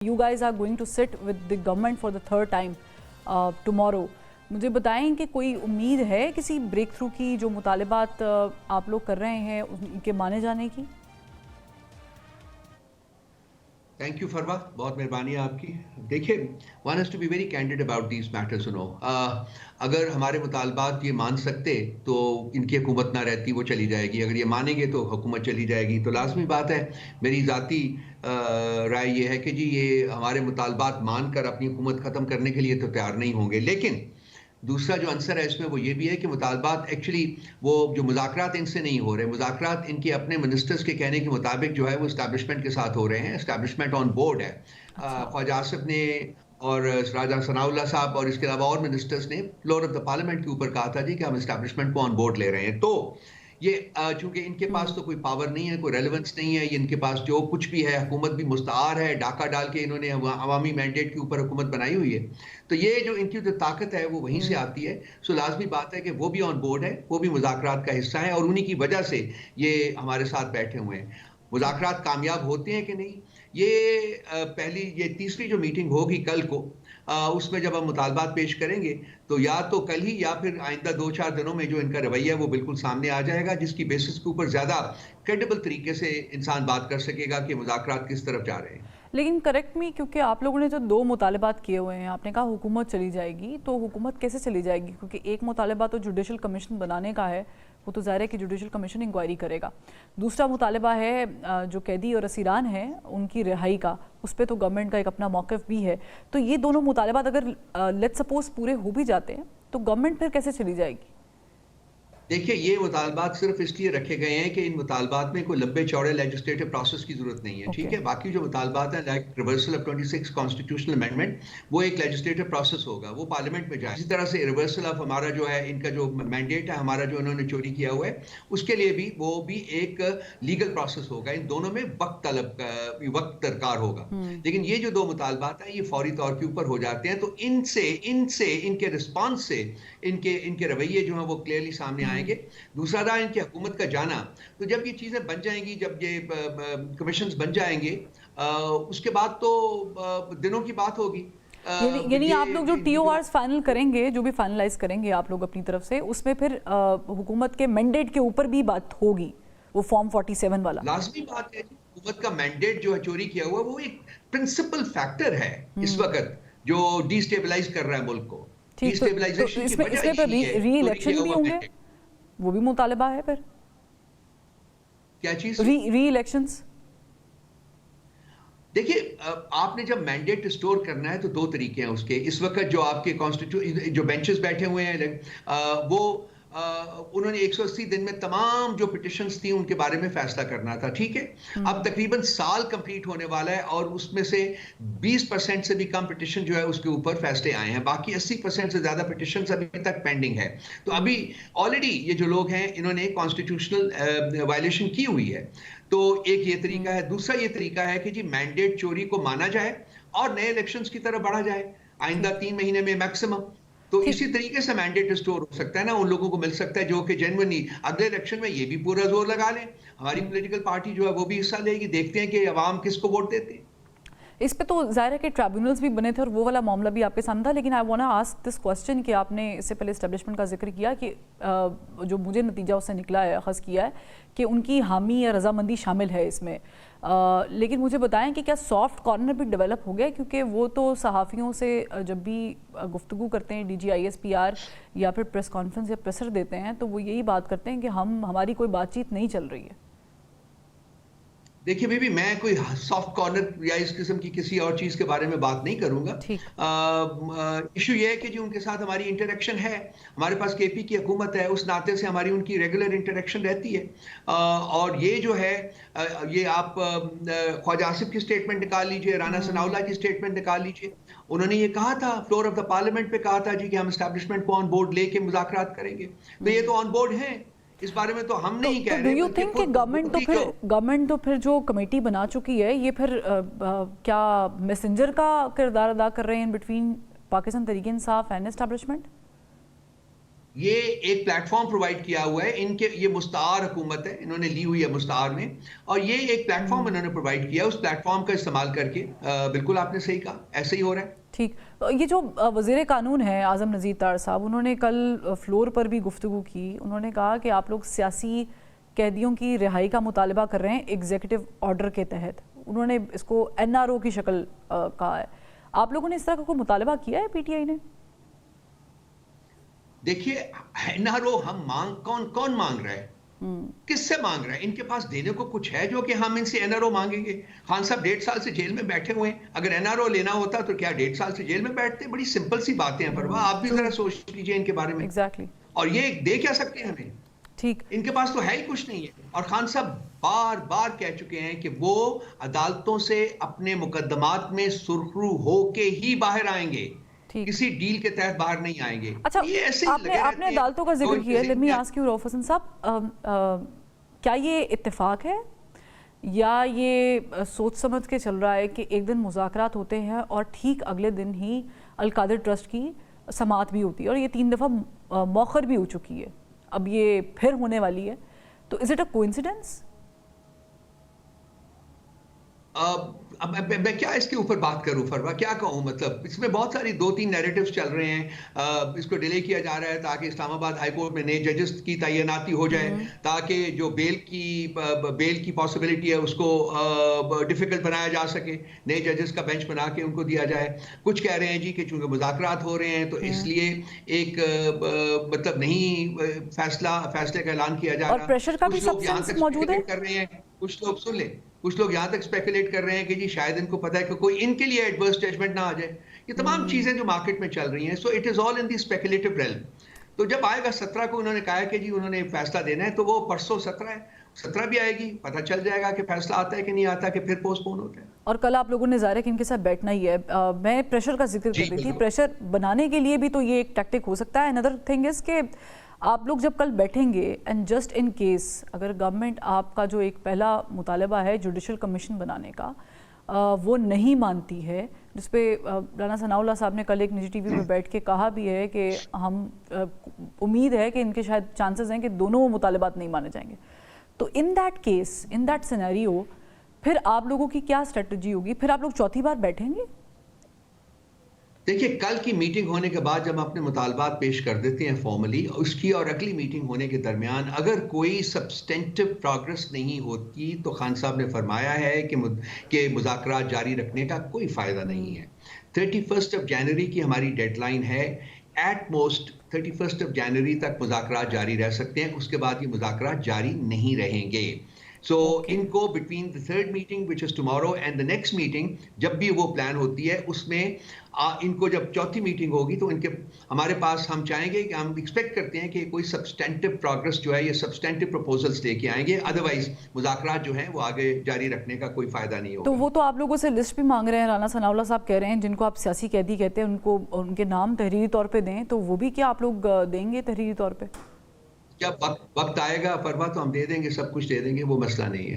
You guys are going to sit with the government for the third time tomorrow. मुझे बताएं कि कोई उम्मीद है किसी ब्रेक थ्रू की, जो मुतालिबात आप लोग कर रहे हैं उनके माने जाने की? थैंक यू फरवा, बहुत मेहरबानी है आपकी। देखिए, one has to be very candid about these matters. अगर हमारे मुतालबात ये मान सकते तो इनकी हुकूमत ना रहती, वो चली जाएगी। अगर ये मानेंगे तो हुकूमत चली जाएगी। तो लाजमी बात है, मेरी ज़ाती राय ये है कि जी ये हमारे मुतालबात मान कर अपनी हुकूमत ख़त्म करने के लिए तो तैयार नहीं होंगे। लेकिन दूसरा जो आंसर है इसमें वो ये भी है कि मुतालबात एक्चुअली वो जो मुज़ाकरात इनसे नहीं हो रहे, मुज़ाकरात इनके अपने मिनिस्टर्स के कहने के मुताबिक जो है वो इस्टेब्लिशमेंट के साथ हो रहे हैं। इस्टेब्लिशमेंट ऑन बोर्ड है। ख्वाजा आसिफ ने और राजा सनाउल्लाह साहब और इसके अलावा और मिनिस्टर्स ने फ्लोर ऑफ द पार्लियामेंट के ऊपर कहा था जी कि हम इस्टेब्लिशमेंट को ऑन बोर्ड ले रहे हैं। तो ये चूंकि इनके पास तो कोई पावर नहीं है, कोई रेलेवेंस नहीं है, ये इनके पास जो कुछ भी है, हुकूमत भी मुस्तार है, डाका डाल के इन्होंने अवामी मैंडेट के ऊपर हुकूमत बनाई हुई है। तो ये जो इनकी जो ताकत है वो वहीं से आती है। सो लाजमी बात है कि वो भी ऑन बोर्ड है, वो भी मुज़ाकरात का हिस्सा है और उन्हीं की वजह से ये हमारे साथ बैठे हुए हैं। मुज़ाकरात कामयाब होते हैं कि नहीं, ये तीसरी जो मीटिंग होगी कल को, उसमें जब हम मुतालबात पेश करेंगे तो या तो कल ही या फिर आइंदा 2-4 दिनों में जो इनका रवैया है वो बिल्कुल सामने आ जाएगा, जिसकी बेसिस के ऊपर ज़्यादा क्रेडिबल तरीके से इंसान बात कर सकेगा कि मुज़ाकरात किस तरफ जा रहे हैं। लेकिन करेक्ट मी, क्योंकि आप लोगों ने जो 2 मुतालबात किए हुए हैं, आपने कहा हुकूमत चली जाएगी, तो हुकूमत कैसे चली जाएगी? क्योंकि एक मुतालबा तो जुडिशल कमीशन बनाने का है, वो तो ज़ाहिर है कि जुडिशल कमीशन इंक्वायरी करेगा। दूसरा मुतालबा है जो कैदी और असीरान हैं उनकी रिहाई का, उस पर तो गवर्नमेंट का एक अपना मौक़िफ़ भी है। तो ये दोनों मुतालबात अगर लेट्स सपोज पूरे हो भी जाते हैं तो गवर्नमेंट फिर कैसे चली जाएगी? देखिए, ये मुतालबात सिर्फ इसलिए रखे गए हैं कि इन मुतालबात में कोई लंबे चौड़े लेजिस्लेटिव प्रोसेस की जरूरत नहीं है। ठीक है, बाकी जो मुतालबात हैं like reversal of 26 constitutional amendment, वो एक लेजिस्लेटिव प्रोसेस होगा, वो पार्लियामेंट में जाए। इसी तरह से रिवर्सल ऑफ हमारा जो है, इनका जो मैंडेट है हमारा जो इन्होंने चोरी किया हुआ है, उसके लिए भी वो भी एक लीगल प्रोसेस होगा। इन दोनों में वक्त दरकार होगा। लेकिन ये जो 2 मुतालबात हैं ये फौरी तौर के ऊपर हो जाते हैं। तो इनसे इनके रिस्पॉन्स से इनके रवैये जो हैं वो क्लियरली सामने आए। दूसरा रहा इनकी हुकूमत का जाना। तो जब ये चीजें बन जाएंगी, जब ये कमीशंस बन जाएंगे, उसके बाद तो दिनों की बात होगी। यानी आप लोग जो TORs फाइनल करेंगे, जो भी फाइनलाइज करेंगे आप लोग अपनी तरफ से, उसमें फिर हुकूमत के मैंडेट के ऊपर भी बात होगी, वो फॉर्म 47 वाला। लाजमी बात है, हुकूमत का मैंडेट जो है चोरी किया हुआ, वो एक प्रिंसिपल फैक्टर है इस वक्त जो डिस्टेबलाइज कर रहा है मुल्क को। डिस्टेबलाइजेशन की वजह यही है। री इलेक्शन भी होंगे, वो भी मुतालबा है फिर? क्या चीज? री इलेक्शंस। देखिए, आपने जब मैंडेट स्टोर करना है तो 2 तरीके हैं उसके। इस वक्त जो आपके जो बेंचेस बैठे हुए हैं वो उन्होंने 180 दिन में तमाम जो पिटिशंस थी उनके बारे में फैसला करना था। ठीक है, अब तकरीबन साल कंप्लीट होने वाला है और उसमें से 20% से भी कम पिटिशन जो है उसके ऊपर फैसले आए हैं। बाकी 80% से ज्यादा पिटिशन अभी तक पेंडिंग है। तो अभी ऑलरेडी ये जो लोग हैं इन्होंने कॉन्स्टिट्यूशनल वायलेशन की हुई है। तो एक ये तरीका है। दूसरा ये तरीका है कि जी मैंडेट चोरी को माना जाए और नए इलेक्शंस की तरफ बढ़ा जाए आइंदा 3 महीने में मैक्सिमम। तो इसी तरीके से मैंडेट स्टोर हो सकता है ना, उन लोगों को मिल सकता है जो कि जेन्युइनली अगले इलेक्शन में ये भी पूरा जोर लगा लें। हमारी पॉलिटिकल पार्टी जो है वो भी हिस्सा लेगी। देखते हैं कि अवाम किसको वोट देते हैं। इस पे तो जाहिर है कि ट्राइब्यूनल्स भी बने थे और वो वाला मामला भी आपके सामने था। लेकिन I want to ask this question कि आपने इससे पहले एस्टेब्लिशमेंट का जिक्र किया कि जो मुझे नतीजा उससे निकला है, अखज़ किया है कि उनकी हामी या रजामंदी शामिल है इसमें। लेकिन मुझे बताएं कि क्या सॉफ्ट कॉर्नर भी डेवलप हो गया? क्योंकि वो तो सहाफ़ियों से जब भी गुफ्तगू करते हैं, DG ISPR या फिर प्रेस कॉन्फ्रेंस या प्रेसर देते हैं, तो वो यही बात करते हैं कि हमारी कोई बातचीत नहीं चल रही है। देखिए बेबी, मैं कोई सॉफ्ट कॉर्नर या इस किस्म की किसी और चीज के बारे में बात नहीं करूंगा। इशू ये है कि जी उनके साथ हमारी इंटरेक्शन है, हमारे पास KP की हुकूमत है, उस नाते से हमारी उनकी रेगुलर इंटरेक्शन रहती है। और ये जो है ये आप ख्वाजा आसिफ की स्टेटमेंट निकाल लीजिए, राना सनाउल्लाह की स्टेटमेंट निकाल लीजिए। उन्होंने ये कहा था, फ्लोर ऑफ द पार्लियामेंट पे कहा था जी कि हम एस्टैब्लिशमेंट को ऑन बोर्ड लेके मुज़ाकरात करेंगे। तो ये तो ऑन बोर्ड है, इस बारे में तो हम नहीं कह रहे। डू यू थिंक कि गवर्नमेंट तो फिर जो कमेटी बना चुकी है ये फिर क्या मैसेंजर का किरदार अदा कर रहे हैं in between Pakistan Tehreek Insaf and establishment? ये एक प्लेटफॉर्म प्रोवाइड किया हुआ है इनके, ये मुस्तार हुकूमत है, इन्होंने ली हुई है मुस्तार में, और ये एक प्लेटफॉर्म इन्होंने प्रोवाइड किया, उस प्लेटफॉर्म का इस्तेमाल करके बिल्कुल आपने सही कहा, ऐसे ही हो रहा है। ठीक, ये जो वज़ीर कानून है आज़म नज़ीर तार साहब, उन्होंने कल फ्लोर पर भी गुफ्तगू की। उन्होंने कहा कि आप लोग सियासी कैदियों की रिहाई का मुतालबा कर रहे हैं एग्जीक्यूटिव ऑर्डर के तहत। उन्होंने इसको NRO की शक्ल कहा है। आप लोगों ने इस तरह का कोई मुतालबा किया है PTI ने? देखिए, NRO हम कौन मांग रहा है, किससे मांग रहा है? इनके पास देने को कुछ है जो कि हम इनसे NRO मांगेंगे? खान साहब 1.5 साल से जेल में बैठे हुए हैं, अगर NRO लेना होता तो क्या 1.5 साल से जेल में बैठते? बड़ी सिंपल सी बातें हैं परवा, आप भी जरा सोच लीजिए इनके बारे में। एग्जैक्टली। और ये दे क्या सकते हैं हमें? ठीक, इनके पास तो है ही कुछ नहीं है। और खान साहब बार बार कह चुके हैं कि वो अदालतों से अपने मुकदमात में सुरखरू होके ही बाहर आएंगे, किसी डील के तहत बाहर नहीं आएंगे। अच्छा, ये ऐसे ही आपने अदालतों का जिक्र किया। Let me ask you Rauf Hasan साहब, क्या ये इत्तेफाक है या ये सोच समझ के चल रहा है कि एक दिन मुज़ाकरात होते हैं और ठीक अगले दिन ही अल-कादिर ट्रस्ट की समाअत भी होती है, और ये 3 दफ़ा मौखर भी हो चुकी है, अब ये फिर होने वाली है, तो इज इट अ कोइंसिडेंस? अब मैं क्या इसके ऊपर बात करूं फरवा, क्या कहूं? मतलब इसमें बहुत सारी 2-3 नैरेटिव्स चल रहे हैं। इसको डिले किया जा रहा है ताकि इस्लामाबाद हाई कोर्ट में नए जजेस की तैनाती हो जाए, ताकि जो बेल की पॉसिबिलिटी है उसको डिफिकल्ट बनाया जा सके, नए जजेस का बेंच बना के उनको दिया जाए। कुछ कह रहे हैं जी कि चूंकि मुज़ाकरात हो रहे हैं तो इसलिए एक मतलब नहीं फैसले का ऐलान किया जा रहा। और प्रेशर का भी सब्सटेंस मौजूद है। कर रहे हैं कुछ लोग, सुन ले, कुछ लोग यहाँ तक स्पेकुलेट कर रहे हैं कि जी शायद इनको पता है कि कोई इनके लिए एडवर्स जजमेंट ना आ जाए। ये तमाम चीजें जो मार्केट में चल रही हैं, so it is all in the speculative realm. तो जब आएगा 17 को, उन्होंने कहा है कि जी उन्होंने फैसला देना है, तो वो परसों 17 है, 17 भी आएगी, पता चल जाएगा कि फैसला आता है कि नहीं आता, कि फिर पोस्टपोन होता है। और कल आप लोगों ने ज़ाहिर है कि इनके साथ बैठना ही है। मैं प्रेशर का जिक्र कर रही थी, प्रेशर बनाने के लिए भी तो ये एक टैक्टिक हो सकता है। अनदर थिंग इज़ कि आप लोग जब कल बैठेंगे एंड जस्ट इन केस अगर गवर्नमेंट आपका जो एक पहला मुतालबा है जुडिशल कमीशन बनाने का वो नहीं मानती है, जिस पे राना सनाउल्लाह साहब ने कल एक निजी टीवी पे बैठ के कहा भी है कि हम उम्मीद है कि इनके शायद चांसेस हैं कि दोनों मुतालबात नहीं माने जाएंगे, तो in that case, in that scenario, फिर आप लोगों की क्या स्ट्रेटजी होगी? फिर आप लोग चौथी बार बैठेंगे? देखिए, कल की मीटिंग होने के बाद जब अपने मुतालबात पेश कर देते हैं फॉर्मली, उसकी और अगली मीटिंग होने के दरमियान अगर कोई सब्सटेंटिव प्रोग्रेस नहीं होती तो खान साहब ने फरमाया है कि मुज़ाकरात जारी रखने का कोई फ़ायदा नहीं है। 31 जनवरी की हमारी डेडलाइन है, एट मोस्ट 31 जनवरी तक मुज़ाकरात जारी रह सकते हैं, उसके बाद ये मुज़ाकरात जारी नहीं रहेंगे। So इनको between the third meeting which is tomorrow and the next meeting, जब भी वो प्लान होती है उसमें इनको जब चौथी मीटिंग होगी तो इनके हमारे पास हम चाहेंगे कि हम एक्सपेक्ट करते हैं कि कोई सब्सटेंटिव प्रोग्रेस जो है ये सब्सटेंटिव प्रपोजल्स लेके आएंगे, अदरवाइज मुज़ाकरात जो हैं वो आगे जारी रखने का कोई फायदा नहीं होगा। तो वो तो आप लोगों से लिस्ट भी मांग रहे हैं, राना सनाउल्लाह साहब कह रहे हैं जिनको आप सियासी कैदी कहते हैं उनको उनके नाम तहरीरी तौर पे दें, तो वो भी क्या आप लोग देंगे तहरीरी तौर पे? जब वक्त आएगा परवा तो हम दे देंगे, सब कुछ दे देंगे, वो मसला नहीं है।